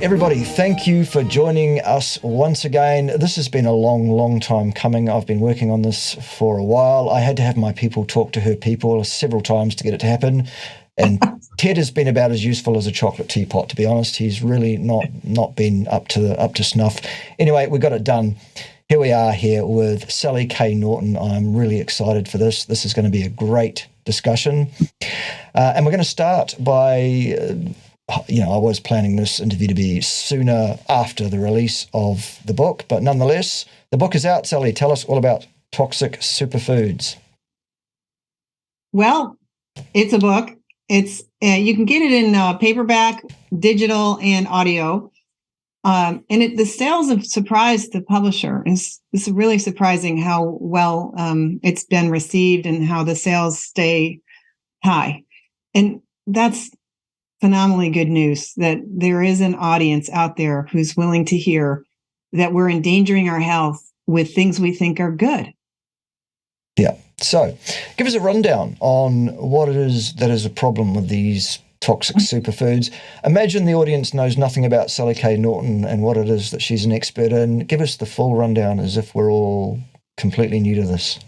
Everybody, thank you for joining us once again. This has been a long time coming. I've been working on this for a while. I had to have my people talk to her people several times to get it to happen. And Ted has been about as useful as a chocolate teapot, to be honest. He's really not been up to snuff. Anyway, we got it done. Here we are here with Sally K Norton. I'm really excited for this. This is going to be a great discussion. And we're going to start by... I was planning this interview to be sooner after the release of the book, but nonetheless, the book is out. Sally, tell us all about Toxic Superfoods. Well, it's a book. It's you can get it in paperback, digital, and audio. The sales have surprised the publisher. It's really surprising how well it's been received and how the sales stay high. And that's phenomenally good news that there is an audience out there who's willing to hear that we're endangering our health with things we think are good. Yeah. So give us a rundown on what it is that is a problem with these toxic superfoods. Imagine the audience knows nothing about Sally K Norton and what it is that she's an expert in. Give us the full rundown as if we're all completely new to this.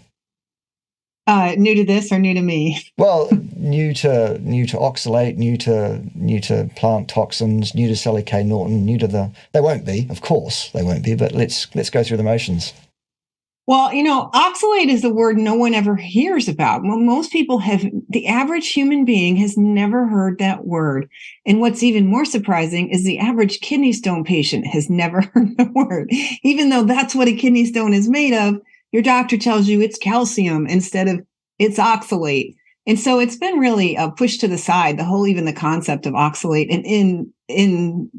New to this or new to me? Well, new to OXALATE, new to plant toxins, new to Sally K Norton, they won't be, of course they won't be, but let's go through the motions. Well, oxalate is the word no one ever hears about. Well, most people the average human being has never heard that word. And what's even more surprising is the average kidney stone patient has never heard the word. Even though that's what a kidney stone is made of, your doctor tells you it's calcium instead of it's oxalate. And so it's been really pushed to the side, even the concept of oxalate. And in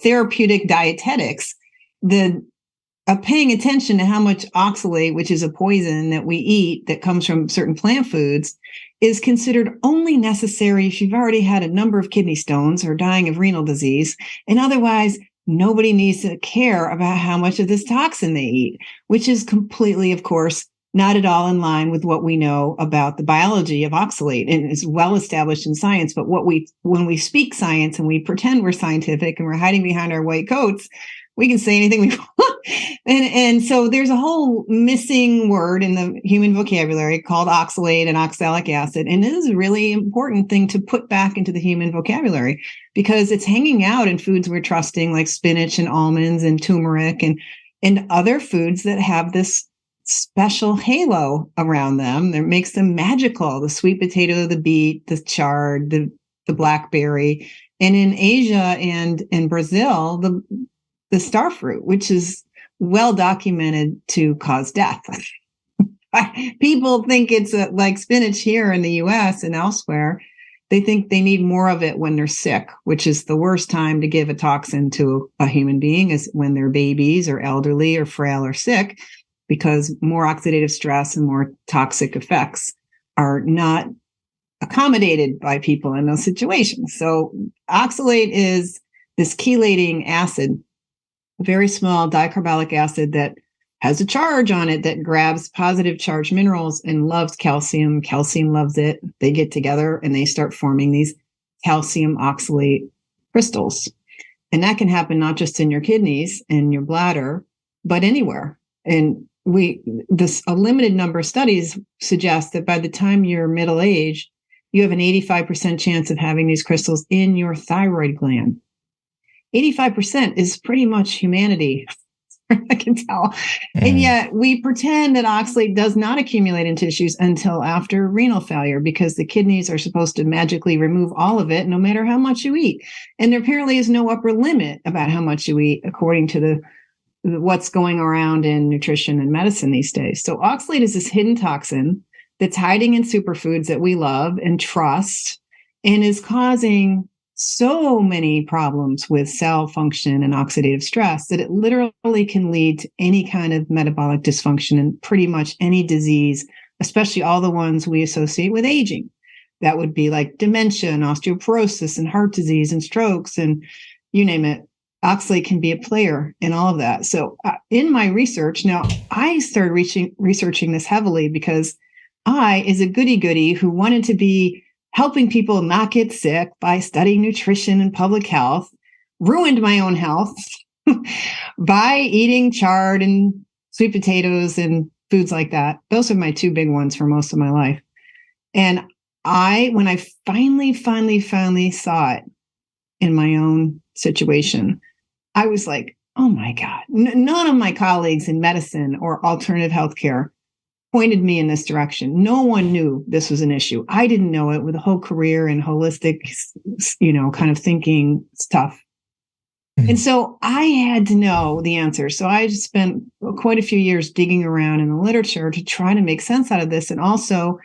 therapeutic dietetics, paying attention to how much oxalate, which is a poison that we eat that comes from certain plant foods, is considered only necessary if you've already had a number of kidney stones or dying of renal disease. And otherwise, nobody needs to care about how much of this toxin they eat, which is completely, of course, not at all in line with what we know about the biology of oxalate, and is well established in science. But when we speak science and we pretend we're scientific and we're hiding behind our white coats, we can say anything we want. And so there's a whole missing word in the human vocabulary called oxalate and oxalic acid. And it is a really important thing to put back into the human vocabulary because it's hanging out in foods we're trusting, like spinach and almonds and turmeric and other foods that have this special halo around them that makes them magical. The sweet potato, the beet, the chard, the blackberry. And in Asia and in Brazil, the star fruit, which is well documented to cause death. People think it's like spinach here in the US and elsewhere. They think they need more of it when they're sick, which is the worst time to give a toxin to a human being is when they're babies or elderly or frail or sick, because more oxidative stress and more toxic effects are not accommodated by people in those situations. So oxalate is this chelating acid, a very small dicarboxylic acid that has a charge on it that grabs positive charged minerals and loves calcium. Calcium loves it. They get together and they start forming these calcium oxalate crystals. And that can happen not just in your kidneys and your bladder, but anywhere. And a limited number of studies suggest that by the time you're middle age, you have an 85% chance of having these crystals in your thyroid gland. 85% is pretty much humanity, I can tell. And yet we pretend that oxalate does not accumulate in tissues until after renal failure because the kidneys are supposed to magically remove all of it no matter how much you eat. And there apparently is no upper limit about how much you eat according to what's going around in nutrition and medicine these days. So oxalate is this hidden toxin that's hiding in superfoods that we love and trust and is causing so many problems with cell function and oxidative stress that it literally can lead to any kind of metabolic dysfunction and pretty much any disease, especially all the ones we associate with aging. That would be like dementia and osteoporosis and heart disease and strokes and you name it. Oxalate can be a player in all of that. So in my research, now I started researching this heavily because I, as a goody-goody who wanted to be helping people not get sick by studying nutrition and public health, ruined my own health by eating chard and sweet potatoes and foods like that. Those are my two big ones for most of my life. And when I finally saw it in my own situation, I was like, oh my God, none of my colleagues in medicine or alternative healthcare pointed me in this direction. No one knew this was an issue. I didn't know it with a whole career in holistic, kind of thinking stuff. Mm-hmm. And so I had to know the answer. So I just spent quite a few years digging around in the literature to try to make sense out of this, and also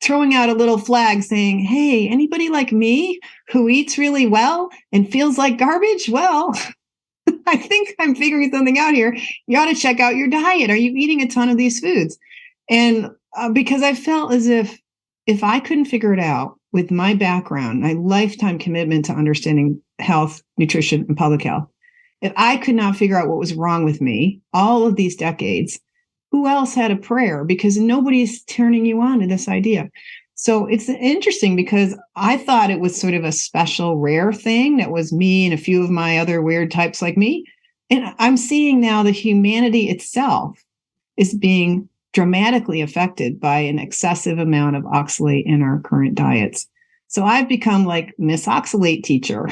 throwing out a little flag saying, hey, anybody like me who eats really well and feels like garbage? Well, I think I'm figuring something out here. You ought to check out your diet. Are you eating a ton of these foods? And because I felt as if I couldn't figure it out with my background, my lifetime commitment to understanding health, nutrition, and public health, if I could not figure out what was wrong with me all of these decades, who else had a prayer? Because nobody's turning you on to this idea. So it's interesting because I thought it was sort of a special, rare thing that was me and a few of my other weird types like me. And I'm seeing now that humanity itself is being dramatically affected by an excessive amount of oxalate in our current diets. So I've become like Miss Oxalate teacher.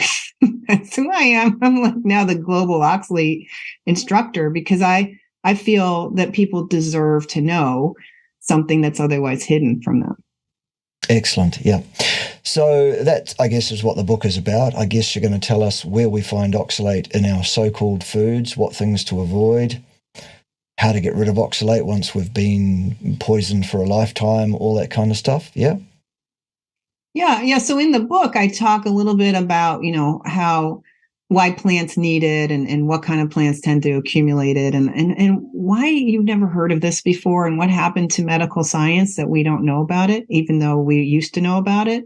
That's who I am. I'm like now the global oxalate instructor, because I feel that people deserve to know something that's otherwise hidden from them. Excellent. Yeah. So that, I guess, is what the book is about. I guess you're going to tell us where we find oxalate in our so-called foods, what things to avoid, how to get rid of oxalate once we've been poisoned for a lifetime, all that kind of stuff. Yeah. Yeah. So in the book, I talk a little bit about, why plants need it and what kind of plants tend to accumulate it and why you've never heard of this before and what happened to medical science that we don't know about it, even though we used to know about it,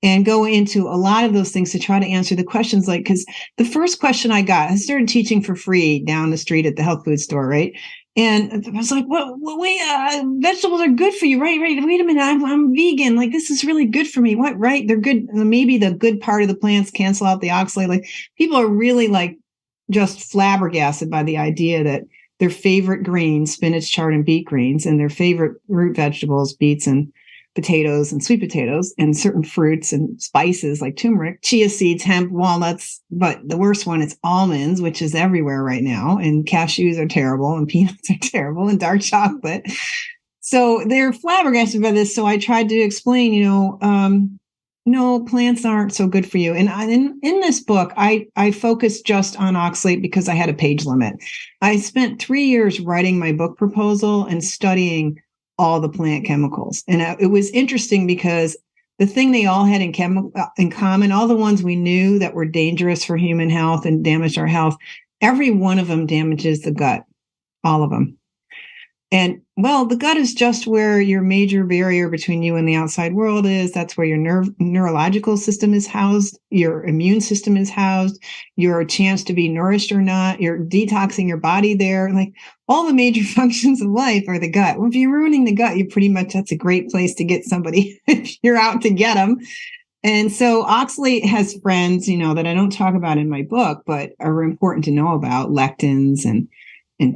and go into a lot of those things to try to answer the questions. Like, because the first question I started teaching for free down the street at the health food store, right? And I was like, vegetables are good for you, right? Wait a minute, I'm vegan. Like, this is really good for me. What, right? They're good. Maybe the good part of the plants cancel out the oxalate. Like, people are really like just flabbergasted by the idea that their favorite greens, spinach, chard, and beet greens, and their favorite root vegetables, beets and potatoes and sweet potatoes, and certain fruits and spices like turmeric, chia seeds, hemp, walnuts. But the worst one is almonds, which is everywhere right now. And cashews are terrible, and peanuts are terrible, and dark chocolate. So they're flabbergasted by this. So I tried to explain, no, plants aren't so good for you. And in this book, I focused just on oxalate because I had a page limit. I spent 3 years writing my book proposal and studying all the plant chemicals. And it was interesting because the thing they all had in common, all the ones we knew that were dangerous for human health and damaged our health, every one of them damages the gut, all of them. And well, the gut is just where your major barrier between you and the outside world is. That's where your neurological system is housed. Your immune system is housed. Your chance to be nourished or not. You're detoxing your body there. Like, all the major functions of life are the gut. Well, if you're ruining the gut, that's a great place to get somebody if you're out to get them. And so oxalate has friends, that I don't talk about in my book, but are important to know about: lectins and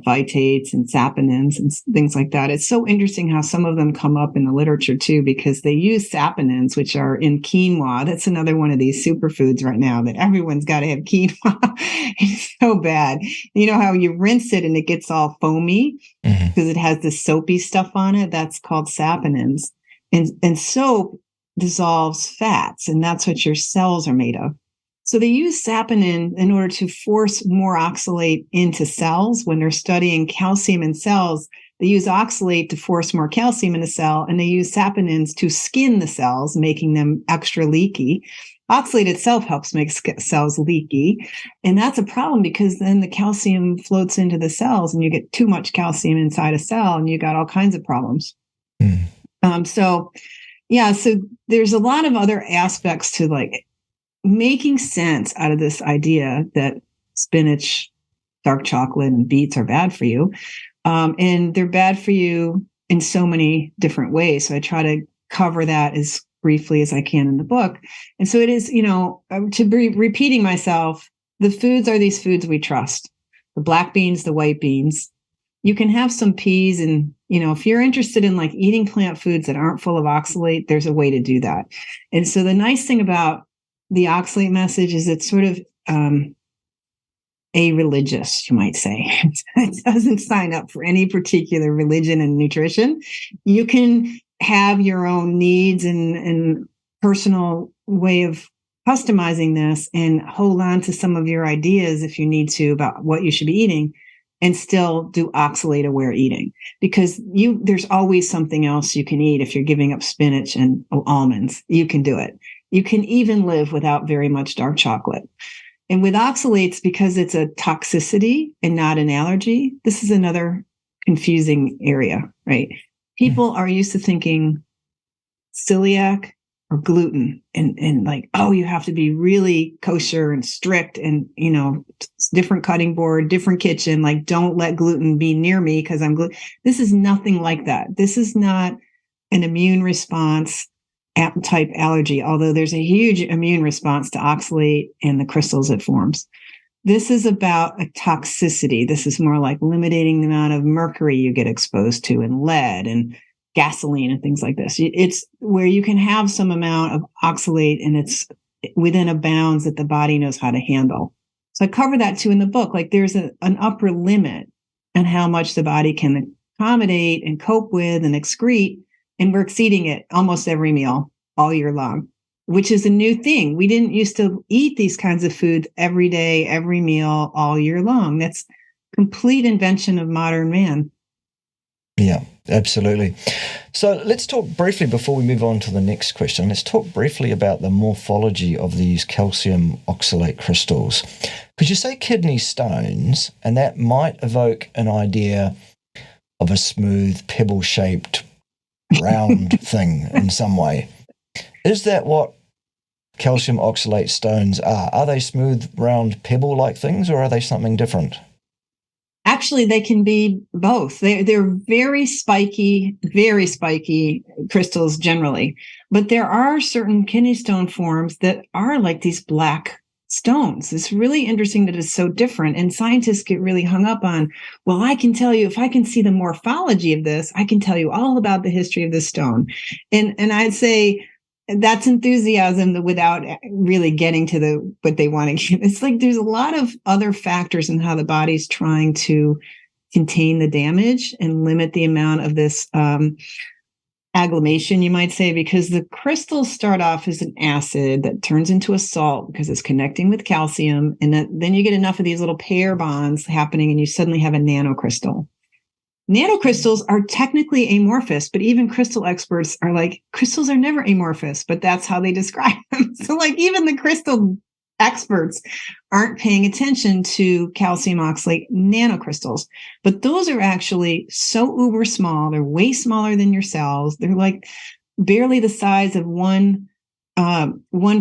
phytates and saponins and things like that. It's so interesting how some of them come up in the literature too, because they use saponins, which are in quinoa. That's another one of these superfoods right now that everyone's got to have quinoa. It's so bad. You know how you rinse it and it gets all foamy because it has this soapy stuff on it? That's called saponins. And soap dissolves fats, and that's what your cells are made of. So they use saponin in order to force more oxalate into cells. When they're studying calcium in cells, they use oxalate to force more calcium in a cell, and they use saponins to skin the cells, making them extra leaky. Oxalate itself helps make cells leaky. And that's a problem because then the calcium floats into the cells and you get too much calcium inside a cell and you got all kinds of problems. So there's a lot of other aspects to like making sense out of this idea that spinach, dark chocolate, and beets are bad for you. And they're bad for you in so many different ways. So I try to cover that as briefly as I can in the book. And so it is, to be repeating myself, the foods are these foods we trust. The black beans, the white beans. You can have some peas, and, if you're interested in like eating plant foods that aren't full of oxalate, there's a way to do that. And so the nice thing about the oxalate message is it's sort of a-religious, you might say. It doesn't sign up for any particular religion and nutrition. You can have your own needs and personal way of customizing this and hold on to some of your ideas if you need to about what you should be eating, and still do oxalate aware eating, because there's always something else you can eat. If you're giving up spinach and almonds, you can do it. You can even live without very much dark chocolate. And with oxalates, because it's a toxicity and not an allergy, this is another confusing area, right? People are used to thinking celiac or gluten and like, oh, you have to be really kosher and strict and, different cutting board, different kitchen, like don't let gluten be near me because I'm gluten. This is nothing like that. This is not an immune response type allergy, although there's a huge immune response to oxalate and the crystals it forms. This is about a toxicity. This is more like limiting the amount of mercury you get exposed to, and lead and gasoline and things like this. It's where you can have some amount of oxalate and it's within a bounds that the body knows how to handle. So I cover that too in the book. Like there's an upper limit on how much the body can accommodate and cope with and excrete. And we're exceeding it almost every meal all year long, which is a new thing. We didn't used to eat these kinds of foods every day, every meal, all year long. That's complete invention of modern man. Yeah, absolutely. So let's talk briefly, before we move on to the next question, let's talk briefly about the morphology of these calcium oxalate crystals. Could you say kidney stones, and that might evoke an idea of a smooth, pebble-shaped, round thing in some way. Is that what calcium oxalate stones are? Are they smooth, round, pebble-like things, or are they something different? Actually, they can be both. They're very spiky crystals generally, but there are certain kidney stone forms that are like these black stones. It's really interesting that it's so different, and scientists get really hung up on, well, I can tell you, if I can see the morphology of this, I can tell you all about the history of this stone. And I'd say that's enthusiasm without really getting to what they want to get. It's like there's a lot of other factors in how the body's trying to contain the damage and limit the amount of this agglomeration, you might say, because the crystals start off as an acid that turns into a salt because it's connecting with calcium. And then you get enough of these little pair bonds happening and you suddenly have a nanocrystal. Nanocrystals are technically amorphous, but even crystal experts are like, crystals are never amorphous, but that's how they describe them. So like even the crystal experts aren't paying attention to calcium oxalate nanocrystals, but those are actually so uber small. They're way smaller than your cells. They're like barely the size of one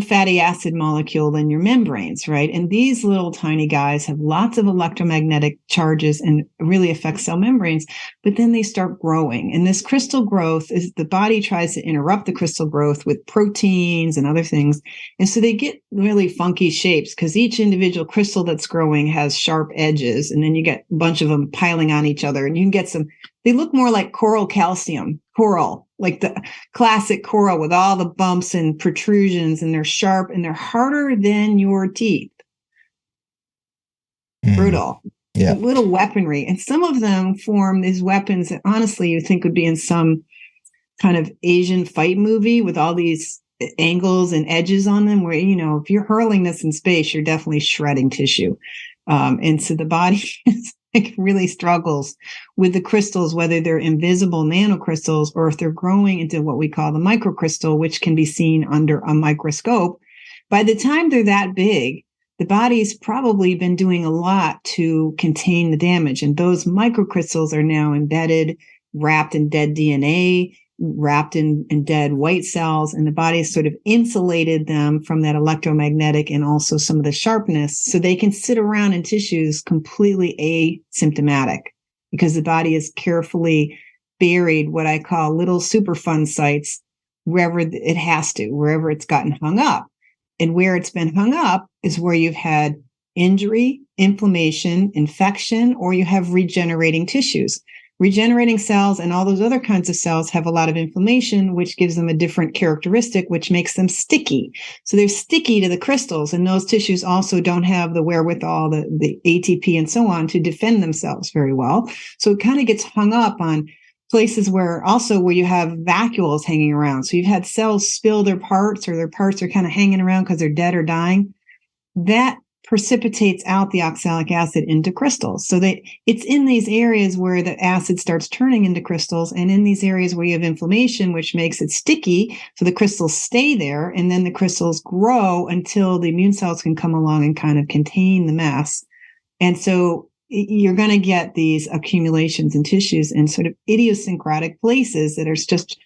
fatty acid molecule in your membranes, right? And these little tiny guys have lots of electromagnetic charges and really affect cell membranes, but then they start growing. And this crystal growth is the body tries to interrupt the crystal growth with proteins and other things. And so they get really funky shapes because each individual crystal that's growing has sharp edges. And then you get a bunch of them piling on each other and you can get they look more like coral, like the classic coral with all the bumps and protrusions, and they're sharp and they're harder than your teeth. Brutal. Yeah. Little weaponry. And some of them form these weapons that honestly you think would be in some kind of Asian fight movie with all these angles and edges on them where, if you're hurling this in space, you're definitely shredding tissue. And so the body really struggles with the crystals, whether they're invisible nanocrystals or if they're growing into what we call the microcrystal, which can be seen under a microscope. By the time they're that big, the body's probably been doing a lot to contain the damage. And those microcrystals are now embedded, wrapped in dead DNA, wrapped in dead white cells, and the body has sort of insulated them from that electromagnetic and also some of the sharpness so they can sit around in tissues completely asymptomatic because the body has carefully buried what I call little Superfund sites wherever it has to, wherever it's gotten hung up. And where it's been hung up is where you've had injury, inflammation, infection, or you have regenerating tissues. Regenerating cells and all those other kinds of cells have a lot of inflammation, which gives them a different characteristic, which makes them sticky. So they're sticky to the crystals, and those tissues also don't have the wherewithal, the ATP and so on, to defend themselves very well. So it kind of gets hung up on places where you have vacuoles hanging around. So you've had cells spill their parts, or their parts are kind of hanging around because they're dead or dying. That precipitates out the oxalic acid into crystals. So that it's in these areas where the acid starts turning into crystals, and in these areas where you have inflammation, which makes it sticky, so the crystals stay there, and then the crystals grow until the immune cells can come along and kind of contain the mess. And so you're going to get these accumulations in tissues in sort of idiosyncratic places that are just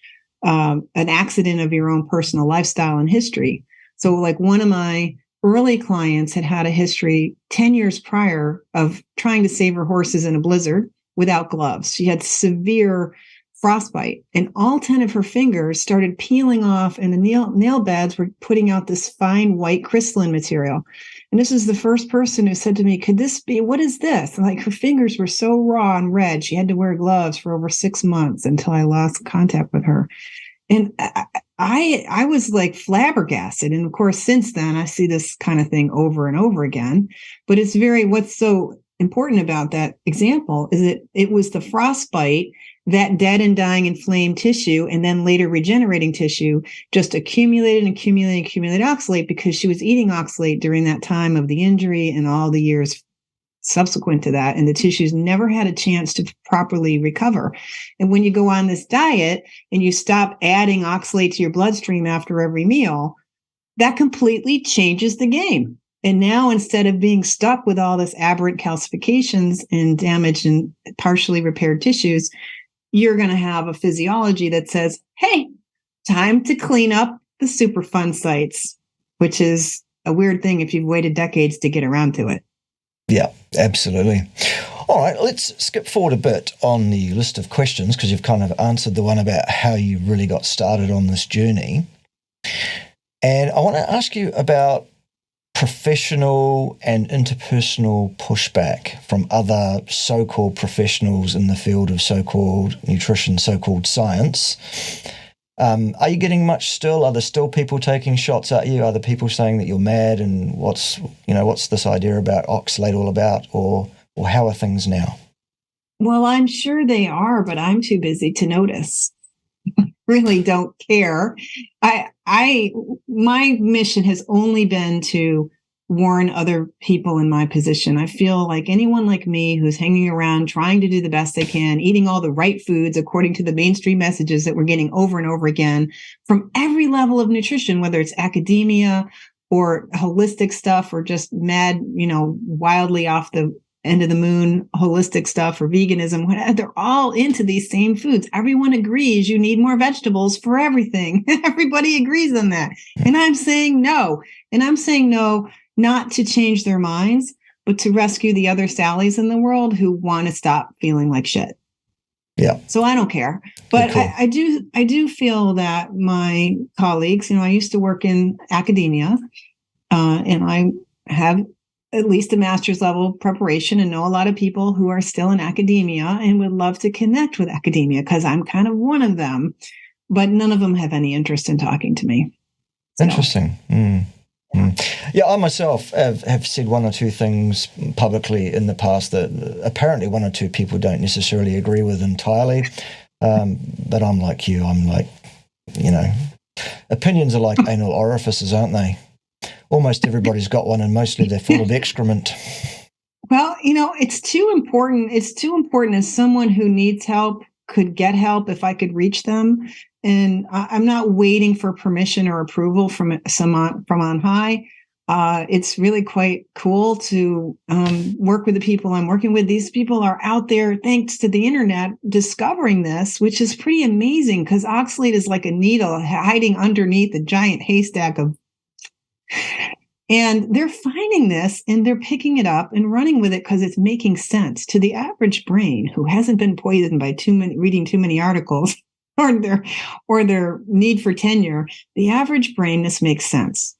an accident of your own personal lifestyle and history. So like one of my early clients had a history 10 years prior of trying to save her horses in a blizzard without gloves. She had severe frostbite, and all 10 of her fingers started peeling off, and the nail beds were putting out this fine white crystalline material. And this is the first person who said to me, what is this? And like, her fingers were so raw and red, she had to wear gloves for over 6 months until I lost contact with her. And I was like flabbergasted. And of course, since then, I see this kind of thing over and over again. But what's so important about that example is that it was the frostbite, that dead and dying inflamed tissue, and then later regenerating tissue just accumulated oxalate, because she was eating oxalate during that time of the injury and all the years subsequent to that, and the tissues never had a chance to properly recover. And when you go on this diet and you stop adding oxalate to your bloodstream after every meal, that completely changes the game. And now, instead of being stuck with all this aberrant calcifications and damaged and partially repaired tissues, you're going to have a physiology that says, hey, time to clean up the Superfund sites, which is a weird thing if you've waited decades to get around to it. Yeah, absolutely. All right, let's skip forward a bit on the list of questions, because you've kind of answered the one about how you really got started on this journey. And I want to ask you about professional and interpersonal pushback from other so-called professionals in the field of so-called nutrition, so-called science. Are you getting much still? Are there still people taking shots at you? Are there people saying that you're mad, and what's this idea about oxalate all about, or how are things now? Well, I'm sure they are, but I'm too busy to notice. Really don't care. My mission has only been to warn other people in my position. I feel like anyone like me who's hanging around trying to do the best they can, eating all the right foods according to the mainstream messages that we're getting over and over again from every level of nutrition, whether it's academia or holistic stuff, or just mad, wildly off the end of the moon holistic stuff, or veganism, whatever, they're all into these same foods. Everyone agrees you need more vegetables for everything. Everybody agrees on that. And I'm saying no. And I'm saying no, not to change their minds, but to rescue the other Sallys in the world who want to stop feeling like shit. Yeah. So I don't care. But cool. I do feel that my colleagues, I used to work in academia, and I have at least a master's level preparation, and know a lot of people who are still in academia and would love to connect with academia, because I'm kind of one of them, but none of them have any interest in talking to me. So. Interesting. Yeah, I myself have said one or two things publicly in the past that apparently one or two people don't necessarily agree with entirely. But I'm like you. I'm like, opinions are like anal orifices, aren't they? Almost everybody's got one, and mostly they're full of excrement. Well, it's too important. It's too important as someone who needs help could get help if I could reach them. And I'm not waiting for permission or approval from on high. It's really quite cool to work with the people I'm working with. These people are out there, thanks to the internet, discovering this, which is pretty amazing, because oxalate is like a needle hiding underneath a giant haystack of. And they're finding this, and they're picking it up and running with it because it's making sense to the average brain who hasn't been poisoned by reading too many articles or their need for tenure. The average brain, this makes sense.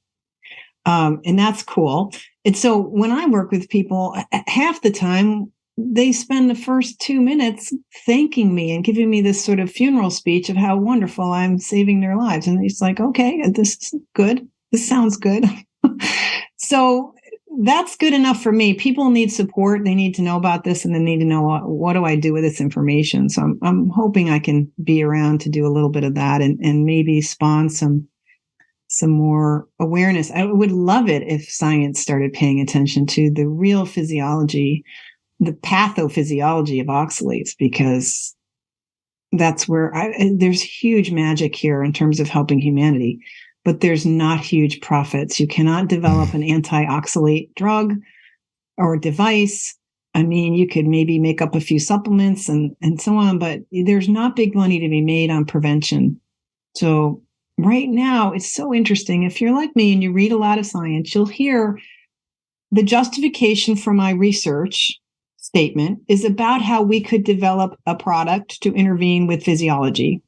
And that's cool. And so when I work with people, half the time they spend the first 2 minutes thanking me and giving me this sort of funeral speech of how wonderful I'm saving their lives. And it's like, okay, this is good. This sounds good. So that's good enough for me. People need support. They need to know about this, and they need to know what do I do with this information. So I'm hoping I can be around to do a little bit of that and maybe spawn some more awareness. I would love it if science started paying attention to the real physiology, the pathophysiology of oxalates, because that's where there's huge magic here in terms of helping humanity. But there's not huge profits. You cannot develop an anti-oxalate drug or device. I mean, you could maybe make up a few supplements and so on, but there's not big money to be made on prevention. So right now, it's so interesting. If you're like me and you read a lot of science, you'll hear the justification for my research statement is about how we could develop a product to intervene with physiology.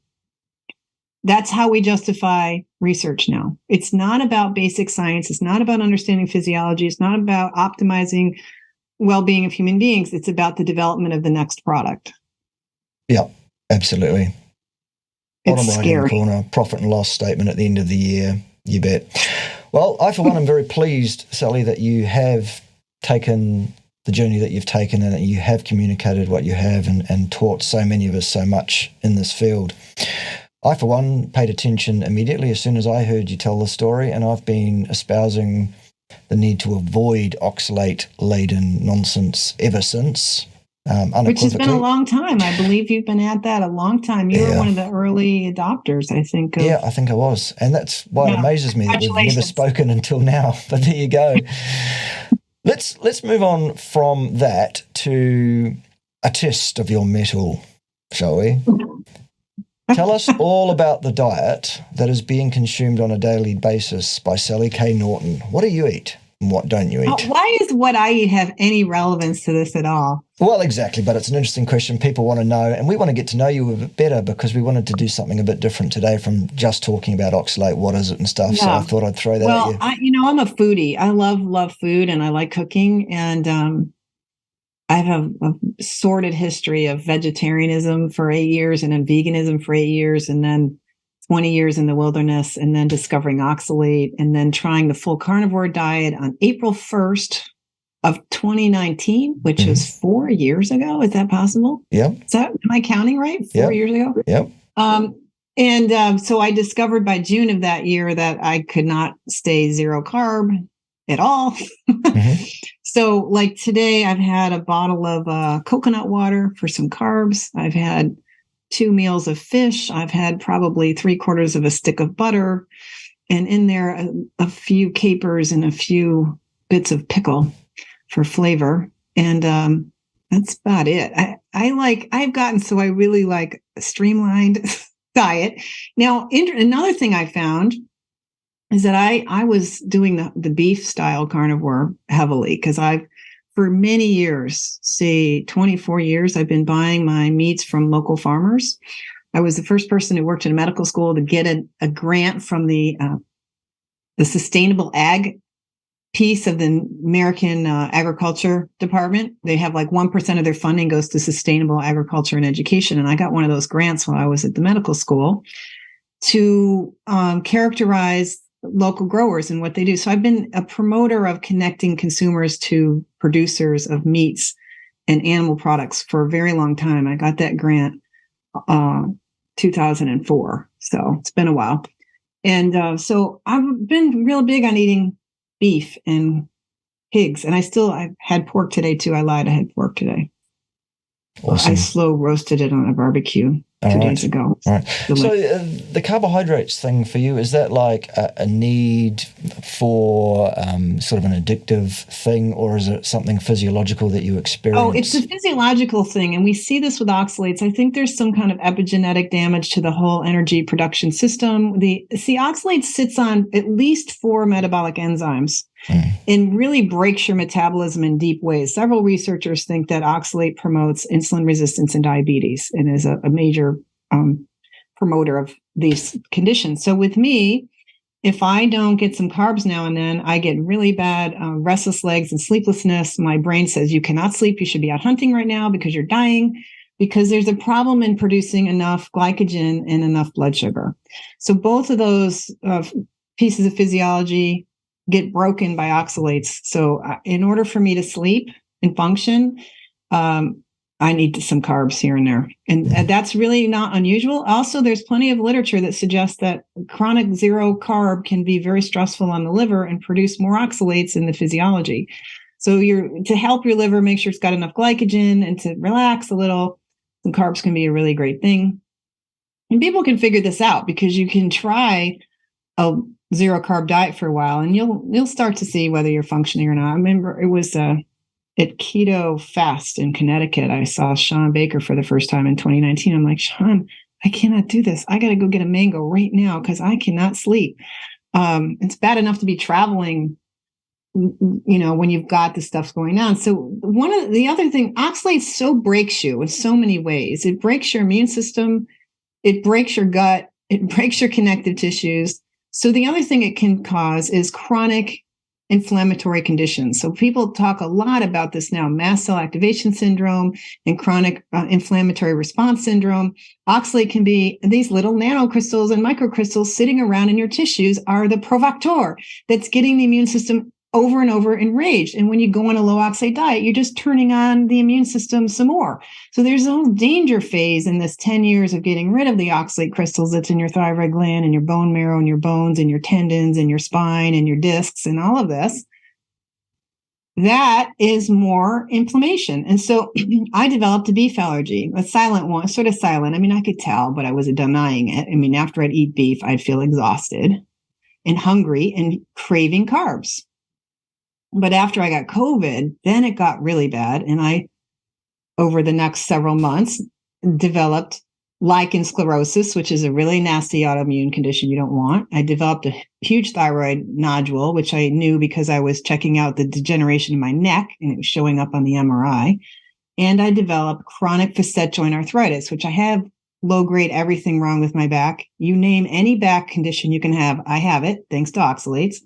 That's how we justify research now. It's not about basic science. It's not about understanding physiology. It's not about optimizing well-being of human beings. It's about the development of the next product. Yeah, absolutely. It's Bottom scary. right-hand corner, profit and loss statement at the end of the year. You bet. Well, I, for one, am very pleased, Sally, that you have taken the journey that you've taken and that you have communicated what you have and taught so many of us so much in this field. I, for one, paid attention immediately as soon as I heard you tell the story, and I've been espousing the need to avoid oxalate-laden nonsense ever since, unequivocally. Which has been a long time. I believe you've been at that a long time. You were one of the early adopters, I think. Yeah, I think I was. And that's why it amazes me that we've never spoken until now. But there you go. Let's move on from that to a test of your mettle, shall we? Tell us all about the diet that is being consumed on a daily basis by Sally K. Norton. What do you eat and what don't you eat? Why is what I eat have any relevance to this at all? Well, exactly, but it's an interesting question. People want to know, and we want to get to know you a bit better because we wanted to do something a bit different today from just talking about oxalate, what is it and stuff. Yeah. So I thought I'd throw that at you. I'm a foodie. I love food and I like cooking, and I have a sordid history of vegetarianism for 8 years and then veganism for 8 years and then 20 years in the wilderness and then discovering oxalate and then trying the full carnivore diet on April 1st of 2019, which was 4 years ago. Is that possible? Yeah. Am I counting right? 4 years ago? Yep. So I discovered by June of that year that I could not stay zero carb at all. So like today, I've had a bottle of coconut water for some carbs. I've had 2 meals of fish. I've had probably 3/4 of a stick of butter, and in there a few capers and a few bits of pickle for flavor. And that's about it. I've gotten so I really like a streamlined diet. Now, another thing I found is that I was doing the beef style carnivore heavily because for many years, say 24 years, I've been buying my meats from local farmers. I was the first person who worked in a medical school to get a grant from the sustainable ag piece of the American Agriculture Department. They have like 1% of their funding goes to sustainable agriculture and education. And I got one of those grants while I was at the medical school to characterize local growers and what they do. So I've been a promoter of connecting consumers to producers of meats and animal products for a very long time. I got that grant 2004. So it's been a while. And so I've been real big on eating beef and pigs. And I had pork today too. I lied. I had pork today. Awesome. I slow roasted it on a barbecue 2 days ago. All right. So the carbohydrates thing for you, is that like a need for sort of an addictive thing, or is it something physiological that you experience? Oh, it's a physiological thing. And we see this with oxalates. I think there's some kind of epigenetic damage to the whole energy production system. Oxalate sits on at least 4 metabolic enzymes. And really breaks your metabolism in deep ways. Several researchers think that oxalate promotes insulin resistance and diabetes and is a major promoter of these conditions. So with me, if I don't get some carbs now and then, I get really bad restless legs and sleeplessness. My brain says, you cannot sleep. You should be out hunting right now because you're dying, because there's a problem in producing enough glycogen and enough blood sugar. So both of those pieces of physiology get broken by oxalates. So in order for me to sleep and function, I need some carbs here and there. And that's really not unusual. Also, there's plenty of literature that suggests that chronic zero carb can be very stressful on the liver and produce more oxalates in the physiology. So to help your liver make sure it's got enough glycogen and to relax a little, some carbs can be a really great thing. And people can figure this out because you can try a zero carb diet for a while and you'll start to see whether you're functioning or not. I remember it was at Keto Fest in Connecticut, I saw Sean Baker for the first time in 2019. I'm like, Sean, I cannot do this. I got to go get a mango right now because I cannot sleep. It's bad enough to be traveling, when you've got the stuff going on. So one of the other thing, oxalate so breaks you in so many ways. It breaks your immune system. It breaks your gut. It breaks your connective tissues. So the other thing it can cause is chronic inflammatory conditions. So people talk a lot about this now, mast cell activation syndrome and chronic inflammatory response syndrome. Oxalate can be these little nanocrystals and microcrystals sitting around in your tissues are the provocateur that's getting the immune system over and over enraged. And when you go on a low oxalate diet, you're just turning on the immune system some more. So there's a whole danger phase in this 10 years of getting rid of the oxalate crystals that's in your thyroid gland and your bone marrow and your bones and your tendons and your spine and your discs and all of this. That is more inflammation. And so I developed a beef allergy, a silent one, sort of silent. I mean, I could tell, but I was denying it. I mean, after I'd eat beef, I'd feel exhausted and hungry and craving carbs. But after I got COVID, then it got really bad. And I, over the next several months, developed lichen sclerosis, which is a really nasty autoimmune condition you don't want. I developed a huge thyroid nodule, which I knew because I was checking out the degeneration in my neck and it was showing up on the MRI. And I developed chronic facet joint arthritis, which I have low-grade everything wrong with my back. You name any back condition you can have, I have it, thanks to oxalates.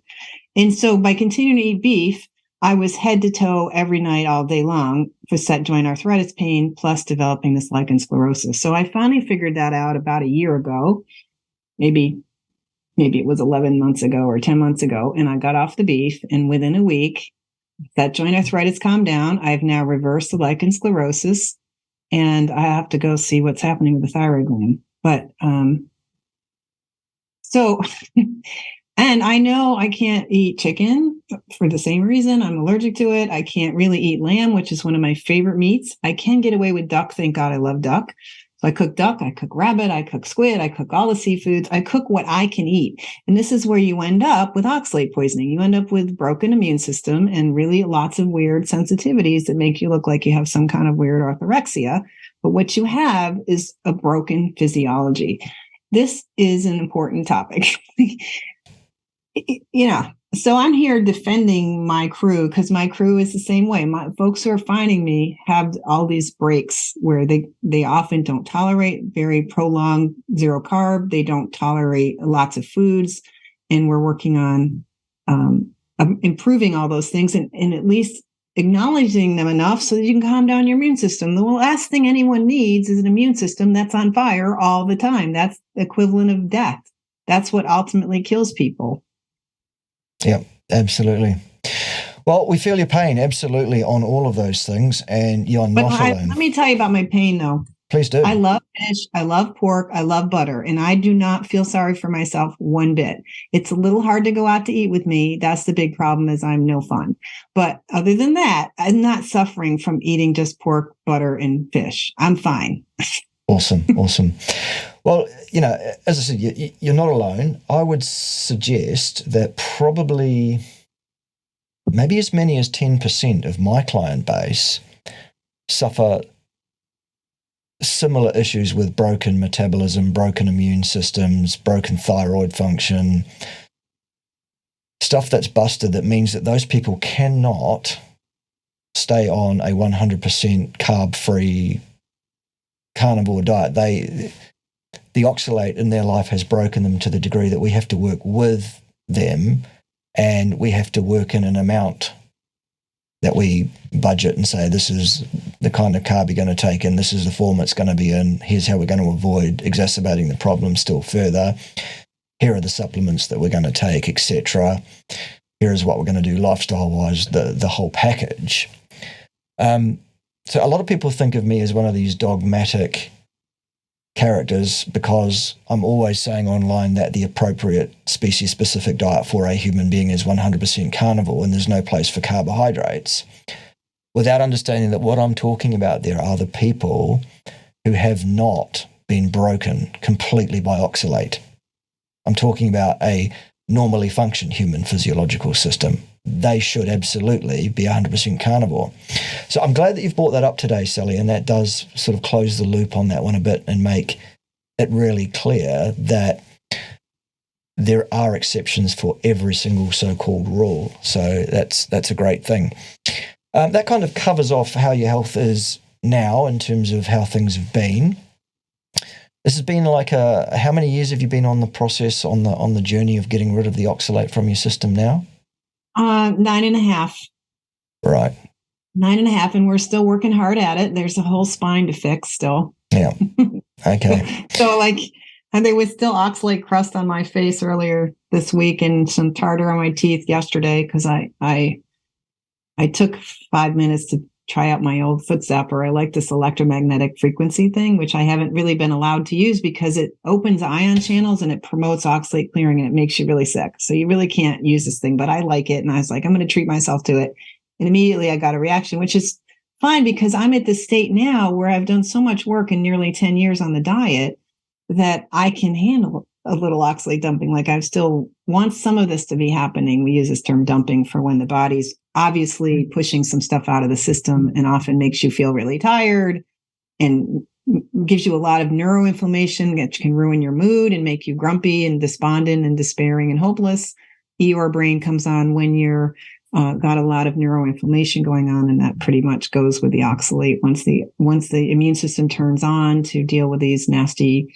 And so by continuing to eat beef, I was head to toe every night, all day long, facet joint arthritis pain, plus developing this lichen sclerosis. So I finally figured that out about a year ago, maybe it was 11 months ago or 10 months ago, and I got off the beef. And within a week, that joint arthritis calmed down. I've now reversed the lichen sclerosis, and I have to go see what's happening with the thyroid gland. But and I know I can't eat chicken for the same reason. I'm allergic to it. I can't really eat lamb, which is one of my favorite meats. I can get away with duck. Thank God I love duck. So I cook duck, I cook rabbit, I cook squid, I cook all the seafoods. I cook what I can eat. And this is where you end up with oxalate poisoning. You end up with broken immune system and really lots of weird sensitivities that make you look like you have some kind of weird orthorexia. But what you have is a broken physiology. This is an important topic. So I'm here defending my crew because my crew is the same way. My folks who are finding me have all these breaks where they often don't tolerate very prolonged zero carb. They don't tolerate lots of foods. And we're working on improving all those things and at least acknowledging them enough so that you can calm down your immune system. The last thing anyone needs is an immune system that's on fire all the time. That's the equivalent of death. That's what ultimately kills people. Yeah, absolutely. Well, we feel your pain, absolutely, on all of those things, and you're not alone. Let me tell you about my pain, though. Please do. I love fish, I love pork, I love butter, and I do not feel sorry for myself one bit. It's a little hard to go out to eat with me. That's the big problem, is I'm no fun. But other than that, I'm not suffering from eating just pork, butter, and fish. I'm fine. Awesome. Well, as I said, you're not alone. I would suggest that probably maybe as many as 10% of my client base suffer similar issues with broken metabolism, broken immune systems, broken thyroid function, stuff that's busted that means that those people cannot stay on a 100% carb-free carnivore diet. the oxalate in their life has broken them to the degree that we have to work with them, and we have to work in an amount that we budget and say, this is the kind of carb you're going to take and this is the form it's going to be in. Here's how we're going to avoid exacerbating the problem still further. Here are the supplements that we're going to take, etc. Here is what we're going to do lifestyle-wise, the whole package. So a lot of people think of me as one of these dogmatic characters because I'm always saying online that the appropriate species-specific diet for a human being is 100% carnivore and there's no place for carbohydrates, without understanding that what I'm talking about there are the people who have not been broken completely by oxalate. I'm talking about a normally functioning human physiological system. They should absolutely be 100% carnivore. So I'm glad that you've brought that up today, Sally, and that does sort of close the loop on that one a bit and make it really clear that there are exceptions for every single so-called rule. So that's a great thing. That kind of covers off how your health is now in terms of how things have been. This has been like how many years have you been on the process, on the journey of getting rid of the oxalate from your system now? 9.5. Right. 9.5, and we're still working hard at it. There's a whole spine to fix still. Yeah. Okay. So and there was still oxalate crust on my face earlier this week and some tartar on my teeth yesterday because I took 5 minutes to try out my old foot zapper. I like this electromagnetic frequency thing, which I haven't really been allowed to use because it opens ion channels and it promotes oxalate clearing and it makes you really sick. So you really can't use this thing, but I like it. And I was like, I'm going to treat myself to it. And immediately I got a reaction, which is fine because I'm at this state now where I've done so much work in nearly 10 years on the diet that I can handle a little oxalate dumping. Like I still want some of this to be happening. We use this term dumping for when the body's obviously pushing some stuff out of the system and often makes you feel really tired and gives you a lot of neuroinflammation that can ruin your mood and make you grumpy and despondent and despairing and hopeless. Your brain comes on when you're got a lot of neuroinflammation going on, and that pretty much goes with the oxalate. Once the immune system turns on to deal with these nasty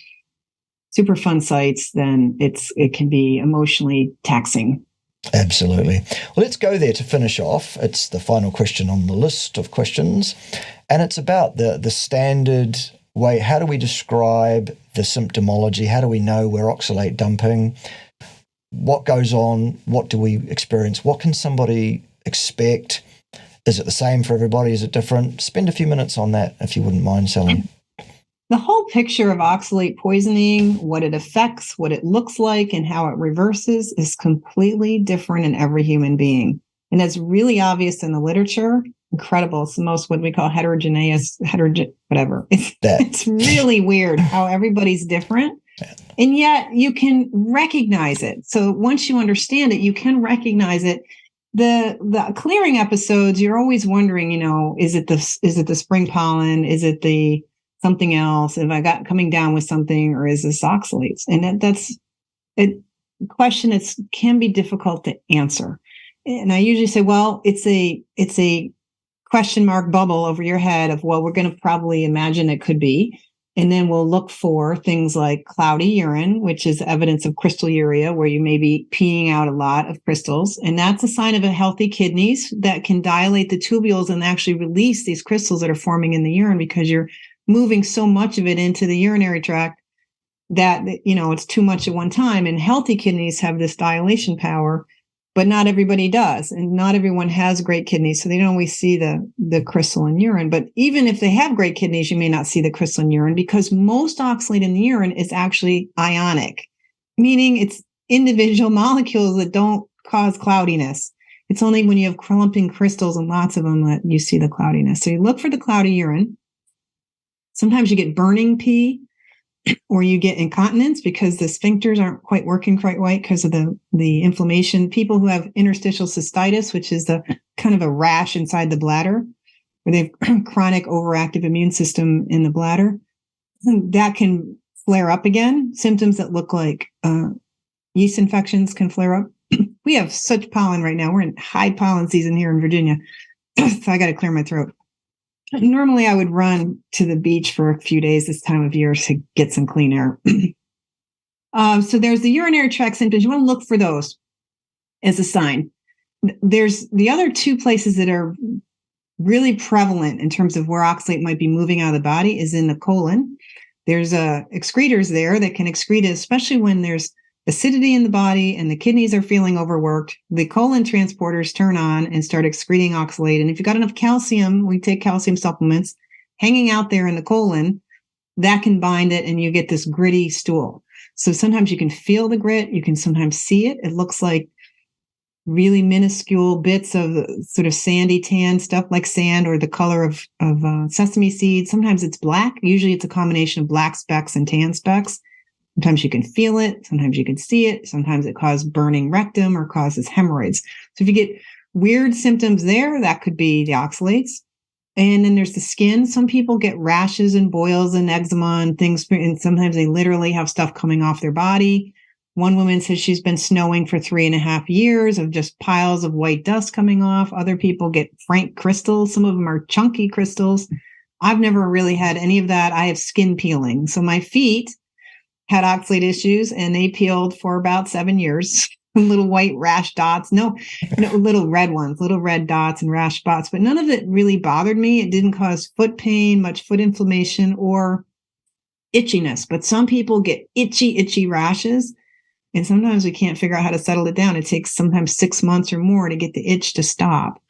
Superfund sites, then it can be emotionally taxing. Absolutely. Well, let's go there to finish off. It's the final question on the list of questions, and it's about the standard way. How do we describe the symptomology? How do we know we're oxalate dumping? What goes on? What do we experience? What can somebody expect? Is it the same for everybody? Is it different? Spend a few minutes on that, if you wouldn't mind, Sally. The whole picture of oxalate poisoning, what it affects, what it looks like, and how it reverses is completely different in every human being. And it's really obvious in the literature. Incredible. It's the most what we call heterogeneous, whatever. It's really weird how everybody's different. And yet you can recognize it. So once you understand it, you can recognize it. The clearing episodes, you're always wondering, is it the spring pollen? Is it the something else? Have I got coming down with something, or is this oxalates? And that's a question that can be difficult to answer. And I usually say, well, it's a question mark bubble over your head of, well, we're going to probably imagine it could be. And then we'll look for things like cloudy urine, which is evidence of crystalluria, where you may be peeing out a lot of crystals. And that's a sign of a healthy kidneys that can dilate the tubules and actually release these crystals that are forming in the urine because you're moving so much of it into the urinary tract that, it's too much at one time. And healthy kidneys have this dilation power, but not everybody does. And not everyone has great kidneys. So they don't always see the crystalline urine. But even if they have great kidneys, you may not see the crystalline urine because most oxalate in the urine is actually ionic, meaning it's individual molecules that don't cause cloudiness. It's only when you have clumping crystals and lots of them that you see the cloudiness. So you look for the cloudy urine. Sometimes you get burning pee, or you get incontinence because the sphincters aren't quite working quite right because of the inflammation. People who have interstitial cystitis, which is the kind of a rash inside the bladder, where they have chronic overactive immune system in the bladder, that can flare up again. Symptoms that look like yeast infections can flare up. We have such pollen right now. We're in high pollen season here in Virginia, so I got to clear my throat. normally I would run to the beach for a few days this time of year to get some clean air. So there's the urinary tract symptoms. You want to look for those as a sign. There's the other two places that are really prevalent in terms of where oxalate might be moving out of the body is in the colon. There's excretors there that can excrete it, especially when there's acidity in the body and the kidneys are feeling overworked. The colon transporters turn on and start excreting oxalate. And if you've got enough calcium, we take calcium supplements, hanging out there in the colon, that can bind it and you get this gritty stool. So sometimes you can feel the grit. You can sometimes see it. It looks like really minuscule bits of sort of sandy tan stuff like sand or the color of sesame seeds. Sometimes it's black. Usually it's a combination of black specks and tan specks. Sometimes you can feel it. Sometimes you can see it. Sometimes it causes burning rectum or causes hemorrhoids. So if you get weird symptoms there, that could be the oxalates. And then there's the skin. Some people get rashes and boils and eczema and things, and sometimes they literally have stuff coming off their body. One woman says she's been snowing for 3.5 years of just piles of white dust coming off. Other people get frank crystals. Some of them are chunky crystals. I've never really had any of that. I have skin peeling. So my feet had oxalate issues and they peeled for about 7 years. Little white rash dots. No, little red ones, little red dots and rash spots. But none of it really bothered me. It didn't cause foot pain, much foot inflammation, or itchiness. But some people get itchy rashes. And sometimes we can't figure out how to settle it down. It takes sometimes 6 months or more to get the itch to stop.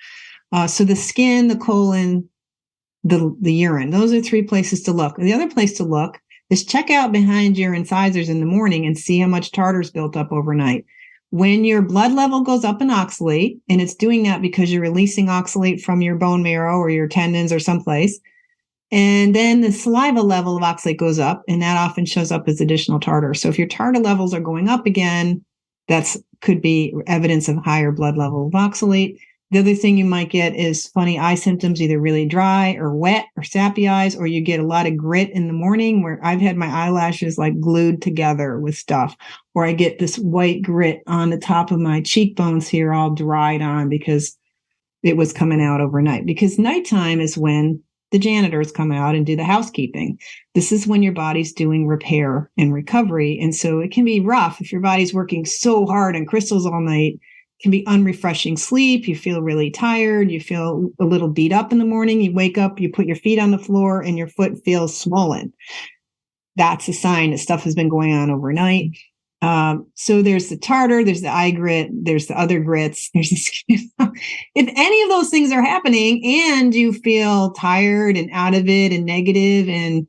So the skin, the colon, the urine, those are 3 places to look. And the other place to look is check out behind your incisors in the morning and see how much tartar's built up overnight. When your blood level goes up in oxalate, and it's doing that because you're releasing oxalate from your bone marrow or your tendons or someplace, and then the saliva level of oxalate goes up, and that often shows up as additional tartar. So if your tartar levels are going up again, that could be evidence of higher blood level of oxalate. The other thing you might get is funny eye symptoms, either really dry or wet or sappy eyes, or you get a lot of grit in the morning where I've had my eyelashes like glued together with stuff, or I get this white grit on the top of my cheekbones here all dried on because it was coming out overnight. Because nighttime is when the janitors come out and do the housekeeping. This is when your body's doing repair and recovery. And so it can be rough if your body's working so hard on crystals all night. It can be unrefreshing sleep. You feel really tired. You feel a little beat up in the morning. You wake up, you put your feet on the floor and your foot feels swollen. That's a sign that stuff has been going on overnight. So there's the tartar, there's the eye grit, there's the other grits. There's the if any of those things are happening and you feel tired and out of it and negative and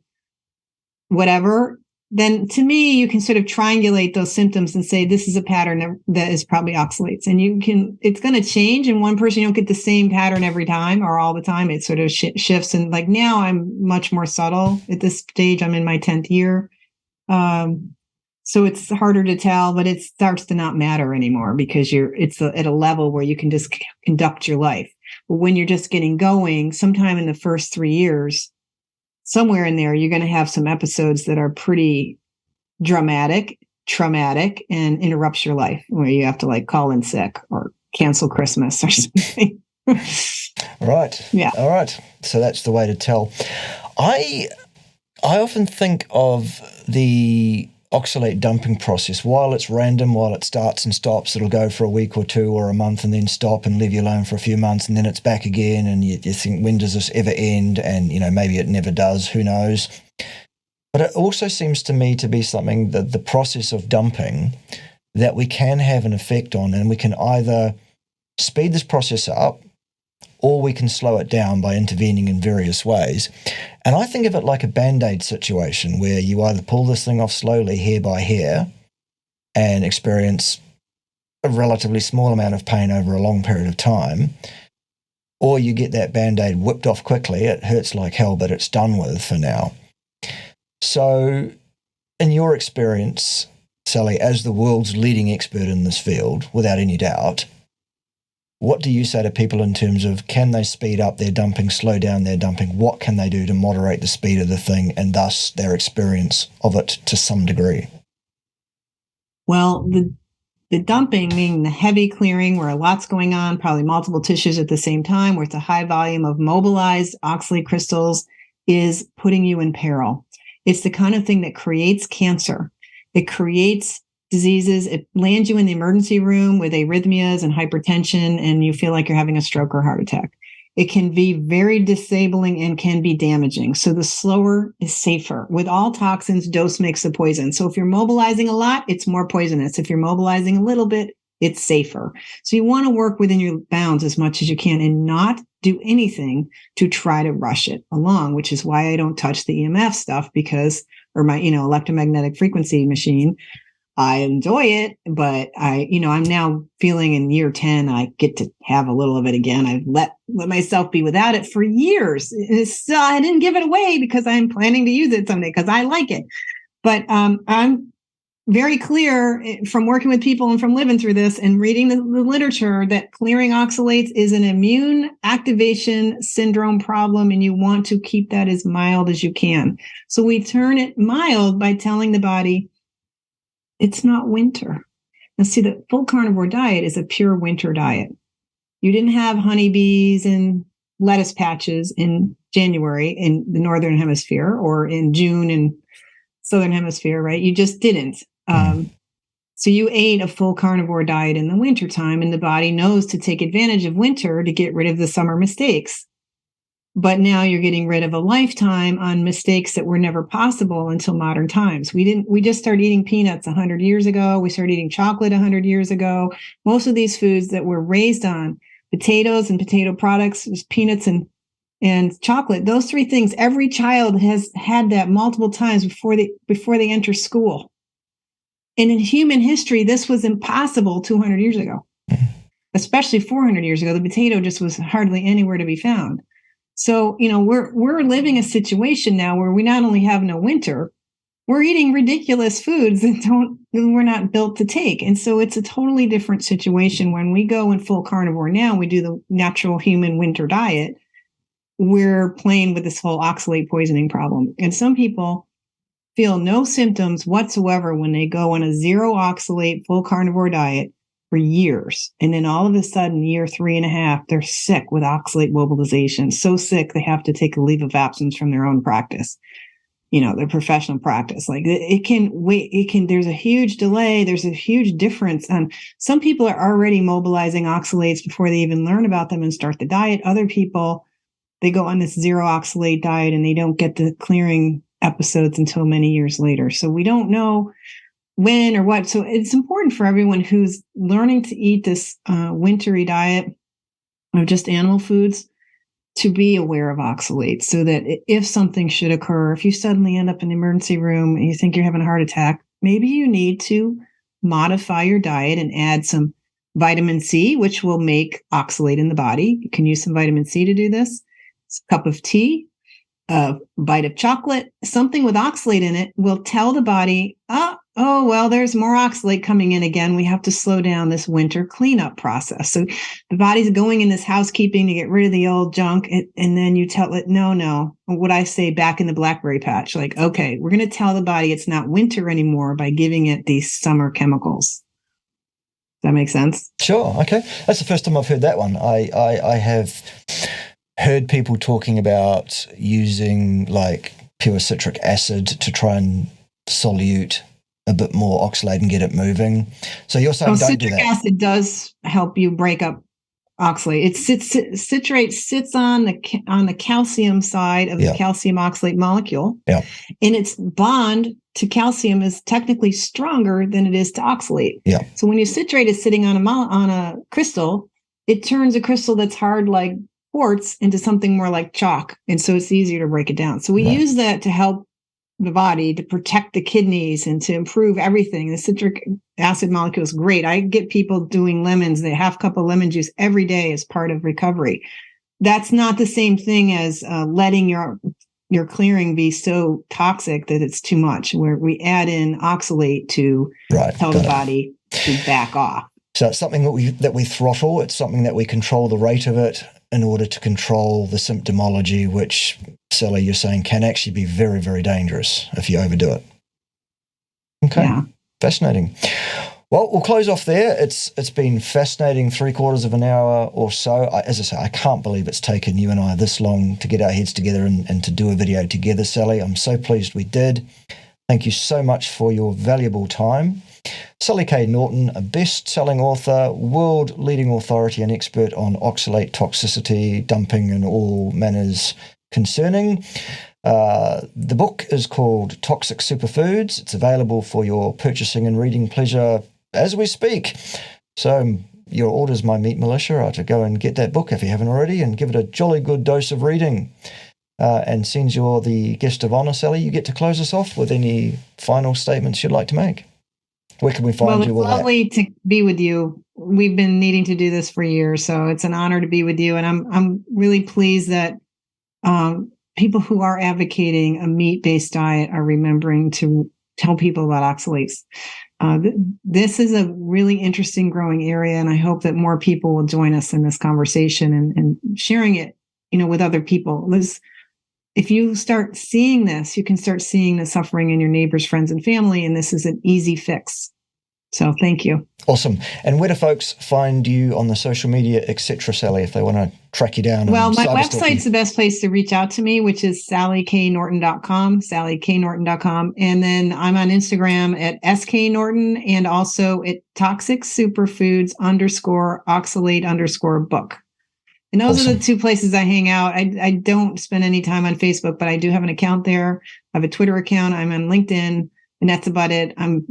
whatever, then to me, you can sort of triangulate those symptoms and say, this is a pattern that is probably oxalates. And it's going to change. In one person, you don't get the same pattern every time or all the time. It sort of shifts. And like now I'm much more subtle at this stage. I'm in my 10th year. So it's harder to tell, but it starts to not matter anymore because it's at a level where you can just conduct your life. But when you're just getting going, sometime in the first 3 years, somewhere in there, you're going to have some episodes that are pretty dramatic, traumatic, and interrupts your life where you have to like call in sick or cancel Christmas or something. Right. Yeah. All right. So that's the way to tell. I often think of the oxalate dumping process. While it's random, while it starts and stops, it'll go for a week or 2 or a month and then stop and leave you alone for a few months, and then it's back again, and you think, when does this ever end? And maybe it never does, who knows. But it also seems to me to be something that the process of dumping that we can have an effect on, and we can either speed this process up or we can slow it down by intervening in various ways. And I think of it like a Band-Aid situation where you either pull this thing off slowly, hair by hair, and experience a relatively small amount of pain over a long period of time, or you get that Band-Aid whipped off quickly. It hurts like hell, but it's done with for now. So in your experience, Sally, as the world's leading expert in this field, without any doubt, what do you say to people in terms of, can they speed up their dumping, slow down their dumping? What can they do to moderate the speed of the thing and thus their experience of it to some degree? Well, the The dumping, meaning the heavy clearing where a lot's going on, probably multiple tissues at the same time, where it's a high volume of mobilized oxalate crystals, is putting you in peril. It's the kind of thing that creates cancer. It creates diseases. It lands you in the emergency room with arrhythmias and hypertension, and you feel like you're having a stroke or heart attack. It can be very disabling and can be damaging. So the slower is safer. With all toxins, dose makes the poison. So if you're mobilizing a lot, it's more poisonous. If you're mobilizing a little bit, it's safer. So you want to work within your bounds as much as you can and not do anything to try to rush it along, which is why I don't touch the EMF stuff or my, electromagnetic frequency machine. I enjoy it, but I'm now feeling in year 10, I get to have a little of it again. I've let myself be without it for years. I didn't give it away because I'm planning to use it someday because I like it. But I'm very clear from working with people and from living through this and reading the literature that clearing oxalates is an immune activation syndrome problem, and you want to keep that as mild as you can. So we turn it mild by telling the body, it's not winter. Now, see, the full carnivore diet is a pure winter diet. You didn't have honeybees and lettuce patches in January in the Northern Hemisphere or in June in Southern Hemisphere, right? You just didn't. So you ate a full carnivore diet in the wintertime, and the body knows to take advantage of winter to get rid of the summer mistakes. But now you're getting rid of a lifetime on mistakes that were never possible until modern times. We just started eating peanuts 100 years ago. We started eating chocolate 100 years ago. Most of these foods that we're raised on, potatoes and potato products, peanuts and chocolate, those three things, every child has had that multiple times before they enter school. And in human history, this was impossible 200 years ago, especially 400 years ago. The potato just was hardly anywhere to be found. So, we're living a situation now where we not only have no winter, we're eating ridiculous foods that we're not built to take. And so it's a totally different situation. When we go in full carnivore now, we do the natural human winter diet. We're playing with this whole oxalate poisoning problem. And some people feel no symptoms whatsoever when they go on a zero oxalate full carnivore diet for years. And then all of a sudden, year 3.5, they're sick with oxalate mobilization. So sick, they have to take a leave of absence from their own practice, their professional practice. Like there's a huge delay. There's a huge difference. And some people are already mobilizing oxalates before they even learn about them and start the diet. Other people, they go on this zero oxalate diet and they don't get the clearing episodes until many years later. So we don't know when or what. So it's important for everyone who's learning to eat this wintry diet of just animal foods to be aware of oxalates, so that if something should occur, if you suddenly end up in the emergency room and you think you're having a heart attack, maybe you need to modify your diet and add some vitamin C, which will make oxalate in the body. You can use some vitamin C to do this. It's a cup of tea, a bite of chocolate, something with oxalate in it will tell the body, oh, well, there's more oxalate coming in again. We have to slow down this winter cleanup process. So the body's going in this housekeeping to get rid of the old junk. And then you tell it, no, what I say back in the blackberry patch, like, okay, we're going to tell the body it's not winter anymore by giving it these summer chemicals. Does that make sense? Sure. Okay. That's the first time I've heard that one. I have heard people talking about using like pure citric acid to try and solute a bit more oxalate and get it moving. So you're saying don't do that. Citric acid does help you break up oxalate. Citrate sits on the calcium side of the calcium oxalate molecule. Yeah. And its bond to calcium is technically stronger than it is to oxalate. Yeah. So when your citrate is sitting on a crystal, it turns a crystal that's hard like quartz into something more like chalk. And so it's easier to break it down. So we use that to help the body, to protect the kidneys and to improve everything. The citric acid molecule is great. I get people doing lemons, the half cup of lemon juice every day as part of recovery. That's not the same thing as letting your clearing be so toxic that it's too much, where we add in oxalate to tell the body to back off. So it's something that we throttle. It's something that we control the rate of it in order to control the symptomology, which, Sally, you're saying can actually be very, very dangerous if you overdo it. Okay. Yeah. Fascinating. Well, we'll close off there. It's been fascinating 3/4 of an hour or so. As I say, I can't believe it's taken you and I this long to get our heads together and to do a video together, Sally. I'm so pleased we did. Thank you so much for your valuable time. Sally K Norton, a best-selling author, world-leading authority and expert on oxalate toxicity, dumping, and all manners concerning. The book is called Toxic Superfoods. It's available for your purchasing and reading pleasure as we speak. So your orders, my Meat Militia, are to go and get that book if you haven't already and give it a jolly good dose of reading. And since you're the guest of honour, Sally, you get to close us off with any final statements you'd like to make. Where can we find you? Well, it's lovely to be with you. We've been needing to do this for years, so it's an honor to be with you. And I'm really pleased that people who are advocating a meat-based diet are remembering to tell people about oxalates. This is a really interesting growing area, and I hope that more people will join us in this conversation and sharing it, with other people. If you start seeing this, you can start seeing the suffering in your neighbors, friends, and family, and this is an easy fix. So thank you. Awesome. And where do folks find you on the social media, etc., Sally, if they want to track you down? Well, my website's the best place to reach out to me, which is sallyknorton.com, sallyknorton.com. And then I'm on Instagram at sknorton and also at Toxic Superfoods _oxalate_book. And those Awesome. are the two places I hang out. I don't spend any time on Facebook, but I do have an account there. I have a Twitter account. I'm on LinkedIn, and that's about it. I'm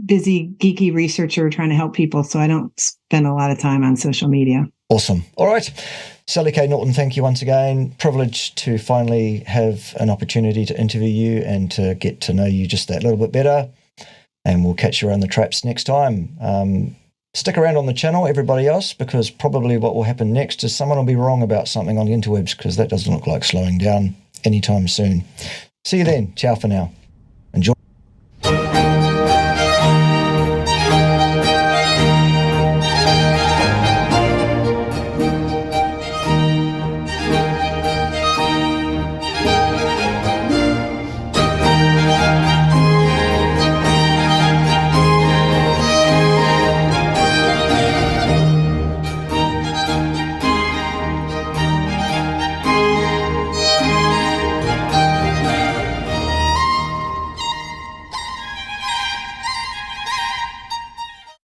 busy, geeky researcher trying to help people, so I don't spend a lot of time on social media. Awesome. All right. Sally K. Norton, thank you once again. Privileged to finally have an opportunity to interview you and to get to know you just that little bit better. And we'll catch you around the traps next time. Stick around on the channel, everybody else, because probably what will happen next is someone will be wrong about something on the interwebs, because that doesn't look like slowing down anytime soon. See you then. Ciao for now.